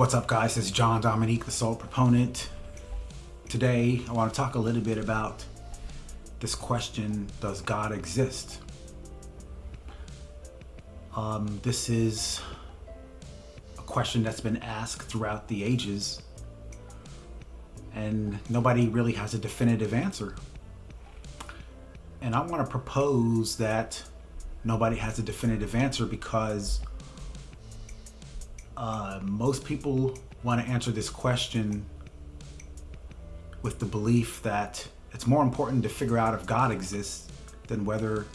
What's up, guys? It's John Dominique, the Soul Proponent. Today, I want to talk a little bit about this question, does God exist? This is a question that's been asked throughout the ages, and nobody really has a definitive answer. And I want to propose that nobody has a definitive answer because most people want to answer this question with the belief that it's more important to figure out if God exists than whether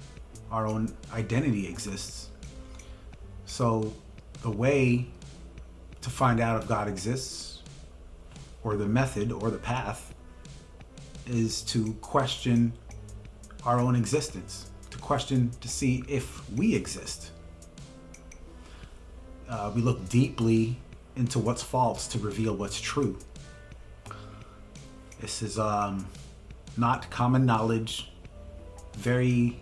our own identity exists. So the way to find out if God exists, or the method or the path, is to question our own existence, to question to see if we exist. We look deeply into what's false to reveal what's true. This is not common knowledge. No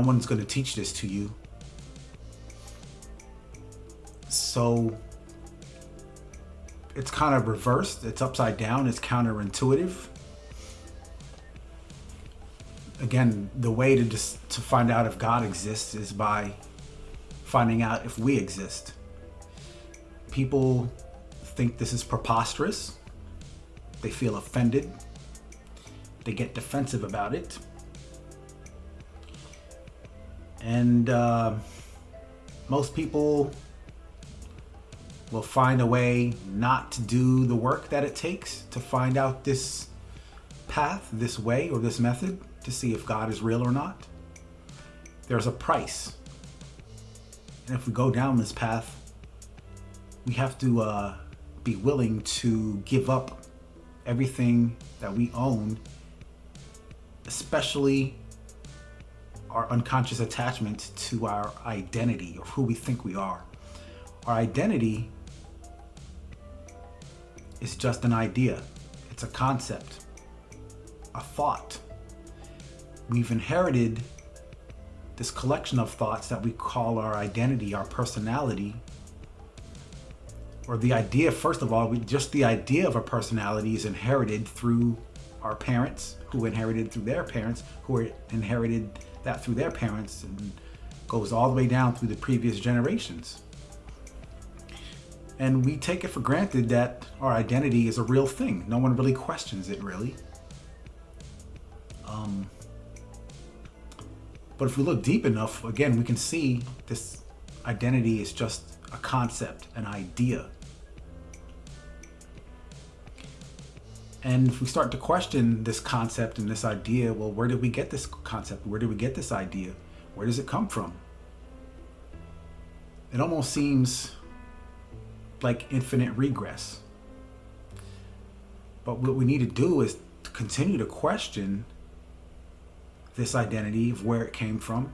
one's going to teach this to you. So it's kind of reversed. It's upside down. It's counterintuitive. Again, the way to find out if God exists is by finding out if we exist. People think this is preposterous. They feel offended. They get defensive about it. And most people will find a way not to do the work that it takes to find out this path, this way, or this method to see if God is real or not. There's a price. And if we go down this path, we have to be willing to give up everything that we own, especially our unconscious attachment to our identity, or who we think we are. Our identity is just an idea. It's a concept, a thought. We've inherited this collection of thoughts that we call our identity, our personality, or the idea. First of all, just the idea of a personality is inherited through our parents, who inherited through their parents, who inherited that through their parents, and goes all the way down through the previous generations. And we take it for granted that our identity is a real thing. No one really questions it, really. But if we look deep enough, again, we can see this identity is just a concept, an idea. And if we start to question this concept and this idea, well, where did we get this concept? Where did we get this idea? Where does it come from? It almost seems like infinite regress. But what we need to do is to continue to question this identity of where it came from.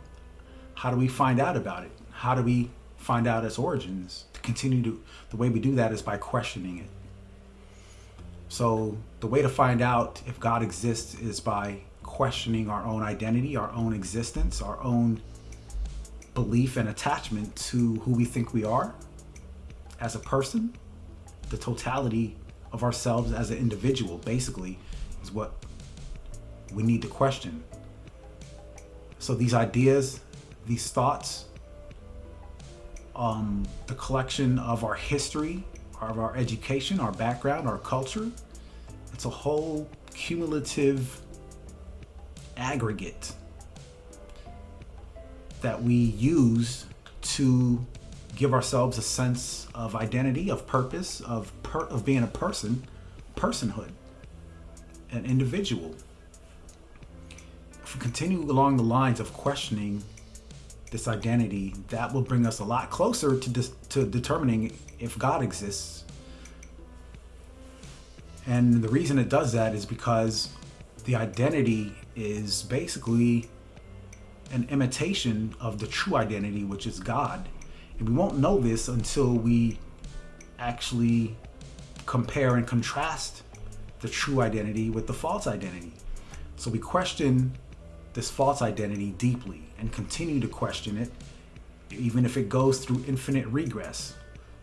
How do we find out about it? How do we find out its origins? The way we do that is by questioning it. So the way to find out if God exists is by questioning our own identity, our own existence, our own belief and attachment to who we think we are as a person. The totality of ourselves as an individual, basically, is what we need to question. So these ideas, these thoughts, the collection of our history, of our education, our background, our culture, it's a whole cumulative aggregate that we use to give ourselves a sense of identity, of purpose, of being a person, personhood, an individual. If we continue along the lines of questioning this identity, that will bring us a lot closer to determining if God exists. And the reason it does that is because the identity is basically an imitation of the true identity, which is God. And we won't know this until we actually compare and contrast the true identity with the false identity. So we question this false identity deeply and continue to question it, even if it goes through infinite regress.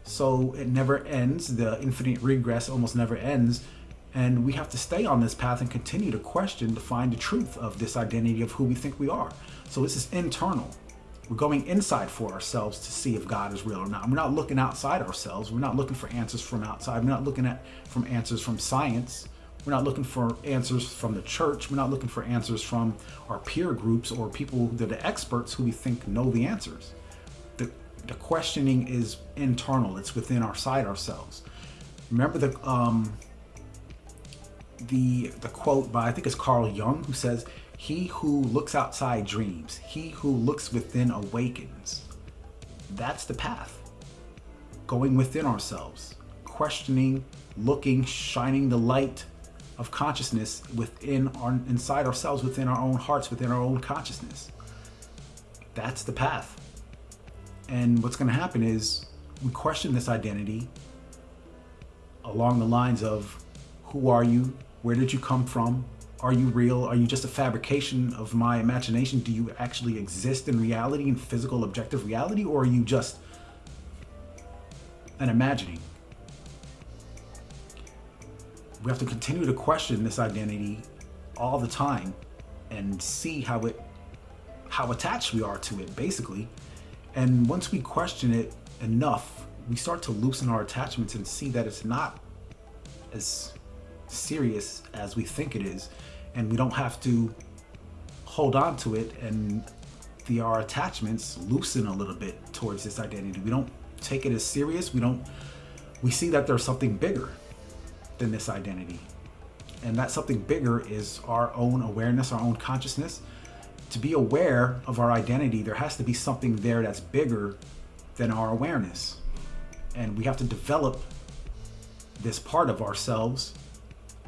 So it never ends. The infinite regress almost never ends. And we have to stay on this path and continue to question to find the truth of this identity of who we think we are. So this is internal. We're going inside for ourselves to see if God is real or not. We're not looking outside ourselves. We're not looking for answers from outside. We're not looking at from answers from science. We're not looking for answers from the church. We're not looking for answers from our peer groups or people that are the experts who we think know the answers. The questioning is internal. It's within ourselves. Remember the quote by, I think it's Carl Jung, who says, "He who looks outside dreams. He who looks within awakens." That's the path. Going within ourselves, questioning, looking, shining the light of consciousness inside ourselves, within our own hearts, within our own consciousness. That's the path. And what's going to happen is we question this identity along the lines of, who are you? Where did you come from? Are you real? Are you just a fabrication of my imagination? Do you actually exist in reality, in physical, objective reality? Or are you just an imagining? We have to continue to question this identity all the time and see how attached we are to it, basically. And once we question it enough, we start to loosen our attachments and see that it's not as serious as we think it is, and we don't have to hold on to it, and our attachments loosen a little bit towards this identity. We don't take it as serious. We see that there's something bigger than this identity, and that something bigger is our own awareness, our own consciousness. To be aware of our identity, there has to be something there that's bigger than our awareness, and we have to develop this part of ourselves,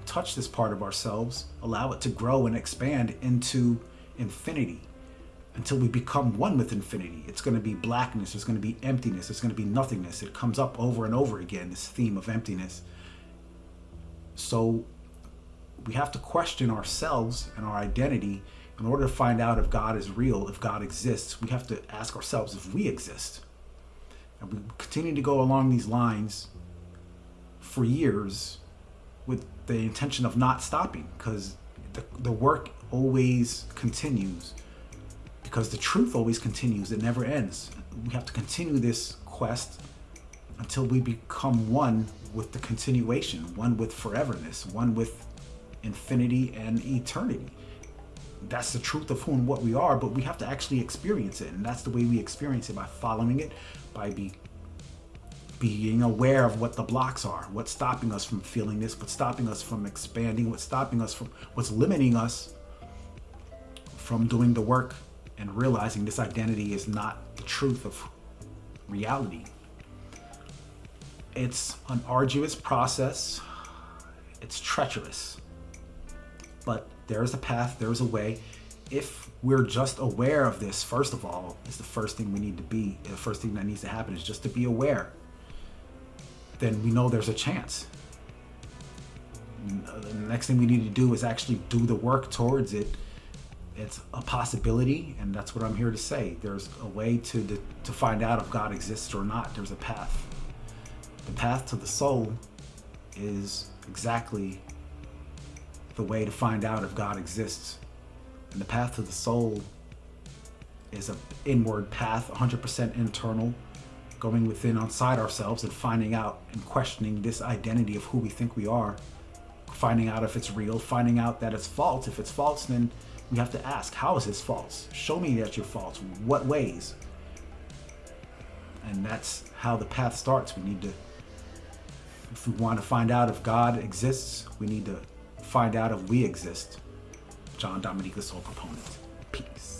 touch this part of ourselves, allow it to grow and expand into infinity until we become one with infinity. It's going to be blackness, it's going to be emptiness, it's going to be nothingness. It comes up over and over again, this theme of emptiness. So we have to question ourselves and our identity in order to find out if God is real, if God exists. We have to ask ourselves if we exist. And we continue to go along these lines for years with the intention of not stopping, because the work always continues, because the truth always continues. It never ends. We have to continue this quest until we become one with the continuation, one with foreverness, one with infinity and eternity. That's the truth of who and what we are, but we have to actually experience it. And that's the way we experience it, by following it, by being aware of what the blocks are, what's stopping us from feeling this, what's stopping us from expanding, what's limiting us from doing the work and realizing this identity is not the truth of reality. It's an arduous process. It's treacherous. But there is a path, there is a way. If we're just aware of this, first of all, is the first thing we need to be. The first thing that needs to happen is just to be aware. Then we know there's a chance. The next thing we need to do is actually do the work towards it. It's a possibility, and that's what I'm here to say. There's a way to find out if God exists or not. There's a path. The path to the soul is exactly the way to find out if God exists. And the path to the soul is an inward path, 100% internal, going within, inside ourselves, and finding out and questioning this identity of who we think we are, finding out if it's real, finding out that it's false. If it's false, then we have to ask, how is this false? Show me that you're false. What ways? And that's how the path starts. If we want to find out if God exists, we need to find out if we exist. John Dominique, the Soul Proponent. Peace.